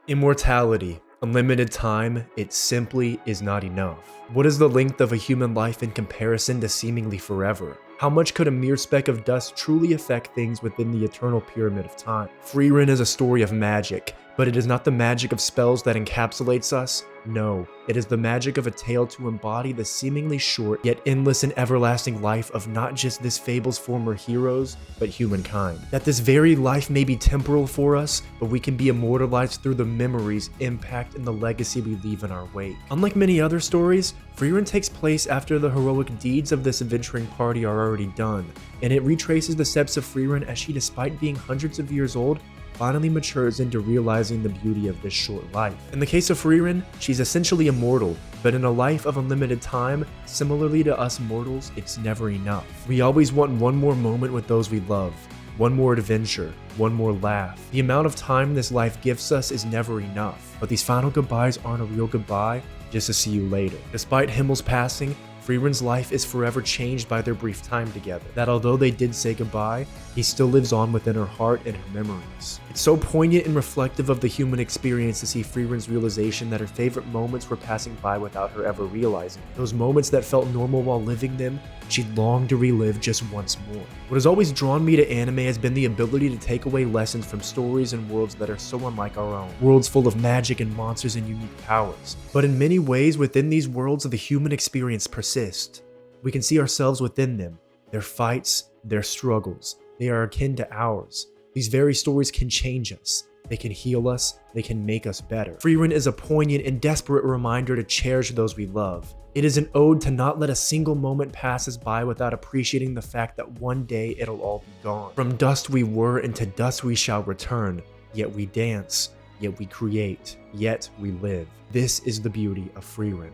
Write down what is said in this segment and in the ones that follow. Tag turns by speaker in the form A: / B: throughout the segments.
A: Immortality, unlimited time, it simply is not enough. What is the length of a human life in comparison to seemingly forever? How much could a mere speck of dust truly affect things within the eternal pyramid of time? Frieren is a story of magic, but it is not the magic of spells that encapsulates us. No, it is the magic of a tale to embody the seemingly short yet endless and everlasting life of not just this fable's former heroes, but humankind. That this very life may be temporal for us, but we can be immortalized through the memories, impact, and the legacy we leave in our wake. Unlike many other stories, Frieren takes place after the heroic deeds of this adventuring party are already done, and it retraces the steps of Frieren as she, despite being hundreds of years old, finally matures into realizing the beauty of this short life. In the case of Frieren, she's essentially immortal, but in a life of unlimited time, similarly to us mortals, it's never enough. We always want one more moment with those we love, one more adventure, one more laugh. The amount of time this life gives us is never enough, but these final goodbyes aren't a real goodbye, just to see you later. Despite Himmel's passing, Frieren's life is forever changed by their brief time together. That although they did say goodbye, he still lives on within her heart and her memories. It's so poignant and reflective of the human experience to see Frieren's realization that her favorite moments were passing by without her ever realizing it. Those moments that felt normal while living them, she longed to relive just once more. What has always drawn me to anime has been the ability to take away lessons from stories and worlds that are so unlike our own. Worlds full of magic and monsters and unique powers. But in many ways, within these worlds, the human experience persists. We can see ourselves within them, their fights, their struggles. They are akin to ours. These very stories can change us. They can heal us. They can make us better. Frieren is a poignant and desperate reminder to cherish those we love. It is an ode to not let a single moment pass us by without appreciating the fact that one day it'll all be gone. From dust we were, and to dust we shall return. Yet we dance, yet we create, yet we live. This is the beauty of Frieren.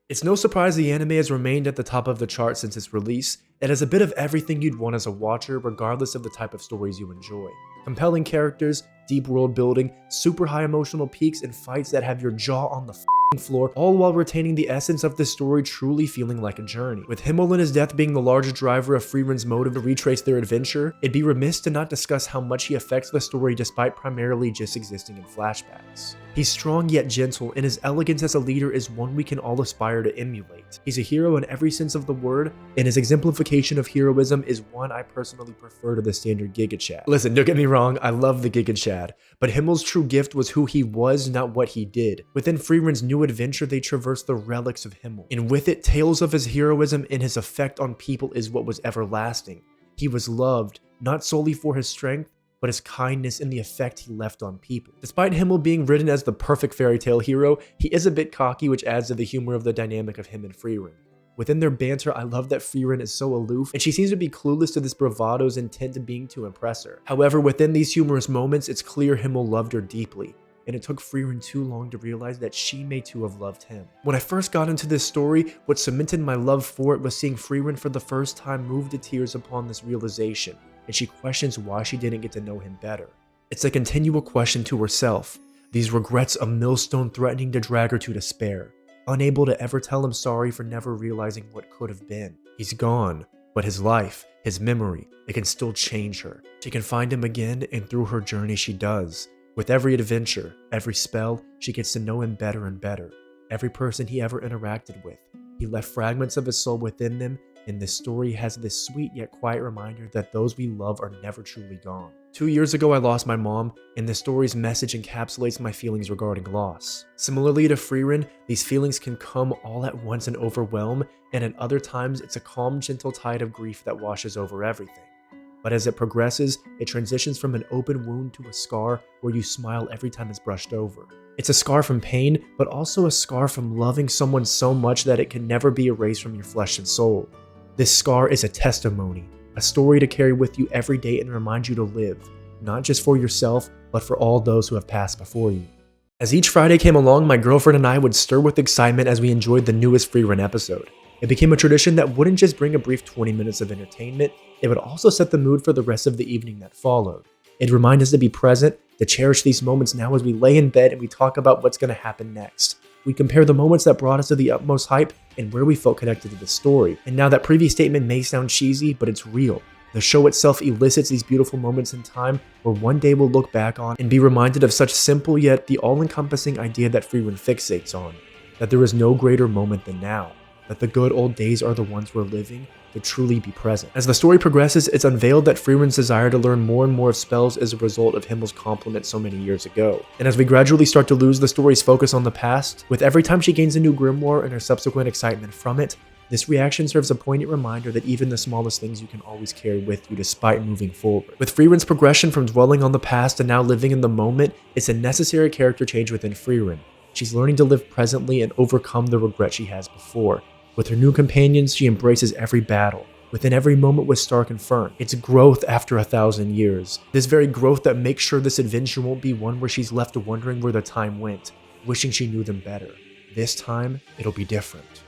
A: It's no surprise the anime has remained at the top of the chart since its release. It has a bit of everything you'd want as a watcher, regardless of the type of stories you enjoy. Compelling characters, deep world building, super high emotional peaks, and fights that have your jaw on the floor, all while retaining the essence of this story truly feeling like a journey. With Himmel and his death being the largest driver of Frieren's motive to retrace their adventure, it'd be remiss to not discuss how much he affects the story despite primarily just existing in flashbacks. He's strong yet gentle, and his elegance as a leader is one we can all aspire to emulate. He's a hero in every sense of the word, and his exemplification of heroism is one I personally prefer to the standard Giga Chad. Listen, don't get me wrong, I love the Giga Chad, but Himmel's true gift was who he was, not what he did. Within Frieren's new adventure, they traverse the relics of Himmel, and with it, tales of his heroism and his effect on people is what was everlasting. He was loved, not solely for his strength, but his kindness and the effect he left on people. Despite Himmel being written as the perfect fairy tale hero, he is a bit cocky, which adds to the humor of the dynamic of him and Frieren. Within their banter, I love that Frieren is so aloof, and she seems to be clueless to this bravado's intent of being to impress her. However, within these humorous moments, it's clear Himmel loved her deeply, and it took Frieren too long to realize that she may too have loved him. When I first got into this story, what cemented my love for it was seeing Frieren for the first time move to tears upon this realization, and she questions why she didn't get to know him better. It's a continual question to herself, these regrets a millstone threatening to drag her to despair, unable to ever tell him sorry for never realizing what could have been. He's gone, but his life, his memory, it can still change her. She can find him again, and through her journey she does. With every adventure, every spell, she gets to know him better and better. Every person he ever interacted with, he left fragments of his soul within them, and this story has this sweet yet quiet reminder that those we love are never truly gone. 2 years ago, I lost my mom, and the story's message encapsulates my feelings regarding loss. Similarly to Frieren, these feelings can come all at once and overwhelm, and at other times, it's a calm, gentle tide of grief that washes over everything. But as it progresses, it transitions from an open wound to a scar where you smile every time it's brushed over. It's a scar from pain, but also a scar from loving someone so much that it can never be erased from your flesh and soul. This scar is a testimony, a story to carry with you every day and remind you to live, not just for yourself, but for all those who have passed before you. As each Friday came along, my girlfriend and I would stir with excitement as we enjoyed the newest Frieren episode. It became a tradition that wouldn't just bring a brief 20 minutes of entertainment, it would also set the mood for the rest of the evening that followed. It'd remind us to be present, to cherish these moments now as we lay in bed and we talk about what's going to happen next. We compare the moments that brought us to the utmost hype and where we felt connected to the story. And now that previous statement may sound cheesy, but it's real. The show itself elicits these beautiful moments in time where one day we'll look back on and be reminded of such simple yet the all-encompassing idea that Frieren fixates on, that there is no greater moment than now, that the good old days are the ones we're living, to truly be present. As the story progresses, it's unveiled that Frieren's desire to learn more and more of spells is a result of Himmel's compliment so many years ago. And as we gradually start to lose the story's focus on the past, with every time she gains a new grimoire and her subsequent excitement from it, this reaction serves a poignant reminder that even the smallest things you can always carry with you despite moving forward. With Frieren's progression from dwelling on the past and now living in the moment, it's a necessary character change within Frieren. She's learning to live presently and overcome the regret she has before. With her new companions, she embraces every battle, within every moment with Stark and Fern. It's growth after 1,000 years. This very growth that makes sure this adventure won't be one where she's left wondering where the time went, wishing she knew them better. This time, it'll be different.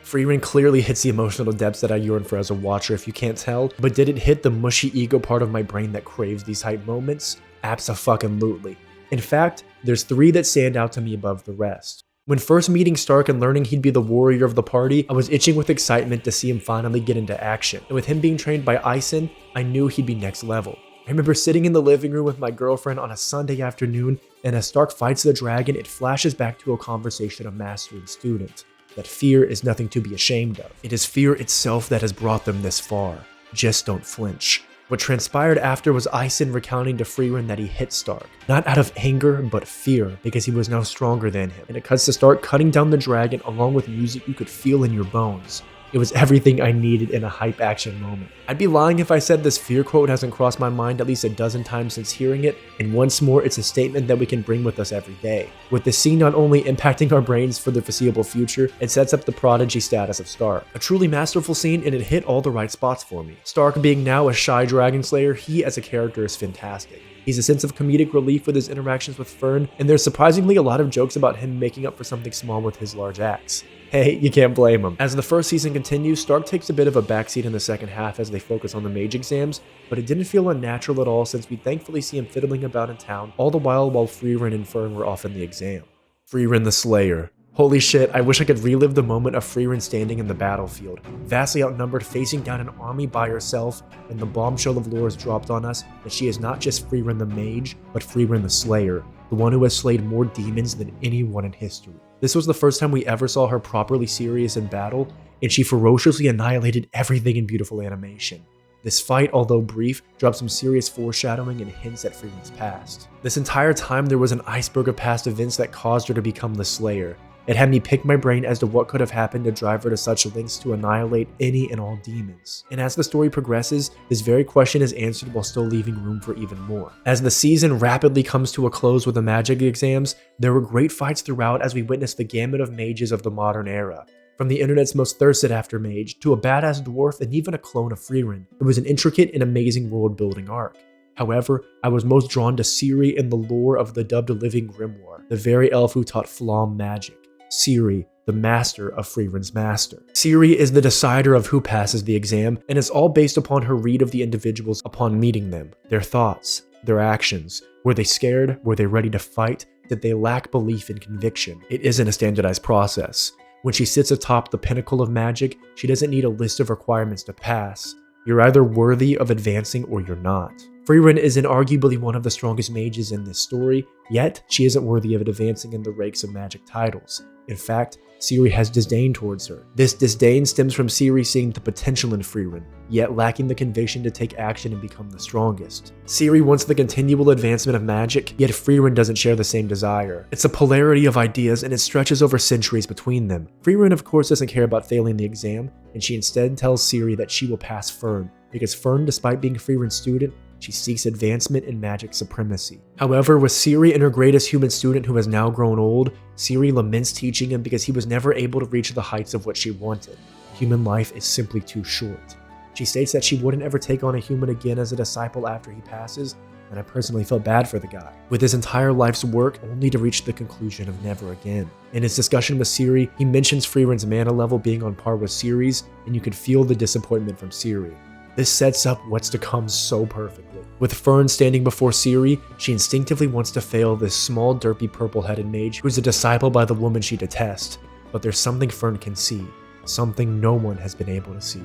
A: Frieren clearly hits the emotional depths that I yearn for as a watcher if you can't tell, but did it hit the mushy ego part of my brain that craves these hype moments? Abso-fucking-lutely. In fact, there's 3 that stand out to me above the rest. When first meeting Stark and learning he'd be the warrior of the party, I was itching with excitement to see him finally get into action. And with him being trained by Ison, I knew he'd be next level. I remember sitting in the living room with my girlfriend on a Sunday afternoon, and as Stark fights the dragon, it flashes back to a conversation of master and student. That fear is nothing to be ashamed of. It is fear itself that has brought them this far. Just don't flinch. What transpired after was Ison recounting to Frieren that he hit Stark. Not out of anger, but fear, because he was now stronger than him. And it cuts to Stark cutting down the dragon along with music you could feel in your bones. It was everything I needed in a hype action moment. I'd be lying if I said this fear quote hasn't crossed my mind at least a dozen times since hearing it, and once more it's a statement that we can bring with us every day. With the scene not only impacting our brains for the foreseeable future, it sets up the prodigy status of Stark. A truly masterful scene, and it hit all the right spots for me. Stark being now a shy dragon slayer, he as a character is fantastic. He's a sense of comedic relief with his interactions with Fern, and there's surprisingly a lot of jokes about him making up for something small with his large axe. Hey, you can't blame him. As the first season continues, Stark takes a bit of a backseat in the second half as they focus on the mage exams, but it didn't feel unnatural at all since we thankfully see him fiddling about in town, all the while Frieren and Fern were off in the exam. Frieren the Slayer. Holy shit, I wish I could relive the moment of Frieren standing in the battlefield, vastly outnumbered, facing down an army by herself, and the bombshell of lore is dropped on us that she is not just Frieren the Mage, but Frieren the Slayer, the one who has slayed more demons than anyone in history. This was the first time we ever saw her properly serious in battle, and she ferociously annihilated everything in beautiful animation. This fight, although brief, dropped some serious foreshadowing and hints at Frieren's past. This entire time there was an iceberg of past events that caused her to become the Slayer. It had me pick my brain as to what could have happened to drive her to such lengths to annihilate any and all demons. And as the story progresses, this very question is answered while still leaving room for even more. As the season rapidly comes to a close with the magic exams, there were great fights throughout as we witnessed the gamut of mages of the modern era. From the internet's most thirsted after mage, to a badass dwarf and even a clone of Frieren, it was an intricate and amazing world-building arc. However, I was most drawn to Ciri and the lore of the dubbed living grimoire, the very elf who taught Flom magic. Ciri, the master of Frieren's master. Ciri is the decider of who passes the exam, and it's all based upon her read of the individuals upon meeting them, their thoughts, their actions. Were they scared? Were they ready to fight? Did they lack belief and conviction? It isn't a standardized process. When she sits atop the pinnacle of magic, she doesn't need a list of requirements to pass. You're either worthy of advancing or you're not. Frieren is inarguably one of the strongest mages in this story, yet she isn't worthy of advancing in the ranks of magic titles. In fact, Ciri has disdain towards her. This disdain stems from Ciri seeing the potential in Frieren, yet lacking the conviction to take action and become the strongest. Ciri wants the continual advancement of magic, yet Frieren doesn't share the same desire. It's a polarity of ideas, and it stretches over centuries between them. Frieren of course doesn't care about failing the exam, and she instead tells Ciri that she will pass Fern, because Fern, despite being Frieren's student, she seeks advancement in magic supremacy. However, with Ciri and her greatest human student who has now grown old, Ciri laments teaching him because he was never able to reach the heights of what she wanted. Human life is simply too short. She states that she wouldn't ever take on a human again as a disciple after he passes, and I personally felt bad for the guy, with his entire life's work only to reach the conclusion of never again. In his discussion with Ciri, he mentions Frieren's mana level being on par with Ciri's, and you could feel the disappointment from Ciri. This sets up what's to come so perfectly. With Fern standing before Ciri, she instinctively wants to fail this small, derpy, purple-headed mage who's a disciple by the woman she detests. But there's something Fern can see, something no one has been able to see.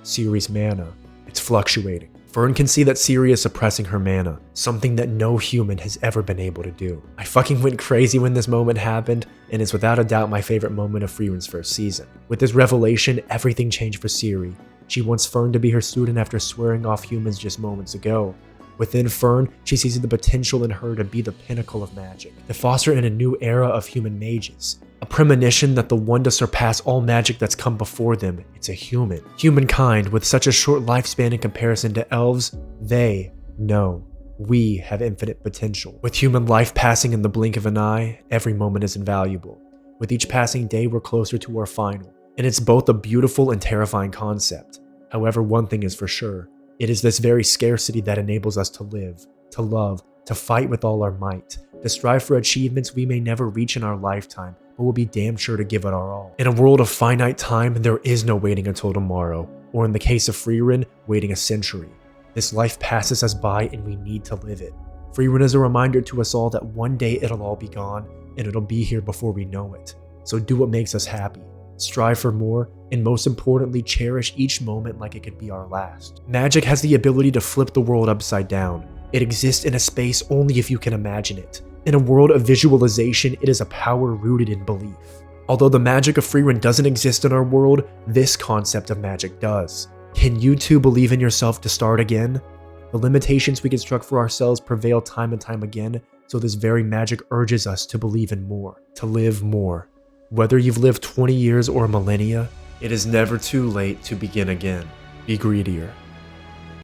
A: Ciri's mana. It's fluctuating. Fern can see that Ciri is suppressing her mana, something that no human has ever been able to do. I fucking went crazy when this moment happened, and it's without a doubt my favorite moment of Frieren's first season. With this revelation, everything changed for Ciri. She wants Fern to be her student after swearing off humans just moments ago. Within Fern, she sees the potential in her to be the pinnacle of magic, to foster in a new era of human mages. A premonition that the one to surpass all magic that's come before them, it's a human. Humankind, with such a short lifespan in comparison to elves, they know we have infinite potential. With human life passing in the blink of an eye, every moment is invaluable. With each passing day, we're closer to our final. And it's both a beautiful and terrifying concept. However, one thing is for sure. It is this very scarcity that enables us to live, to love, to fight with all our might, to strive for achievements we may never reach in our lifetime, but will be damn sure to give it our all. In a world of finite time, there is no waiting until tomorrow, or in the case of Frieren, waiting a century. This life passes us by and we need to live it. Frieren is a reminder to us all that one day it'll all be gone, and it'll be here before we know it. So do what makes us happy. Strive for more, and most importantly, cherish each moment like it could be our last. Magic has the ability to flip the world upside down. It exists in a space only if you can imagine it. In a world of visualization, it is a power rooted in belief. Although the magic of Frieren doesn't exist in our world, this concept of magic does. Can you too believe in yourself to start again? The limitations we construct for ourselves prevail time and time again, so this very magic urges us to believe in more, to live more. Whether you've lived 20 years or a millennia, it is never too late to begin again. Be greedier.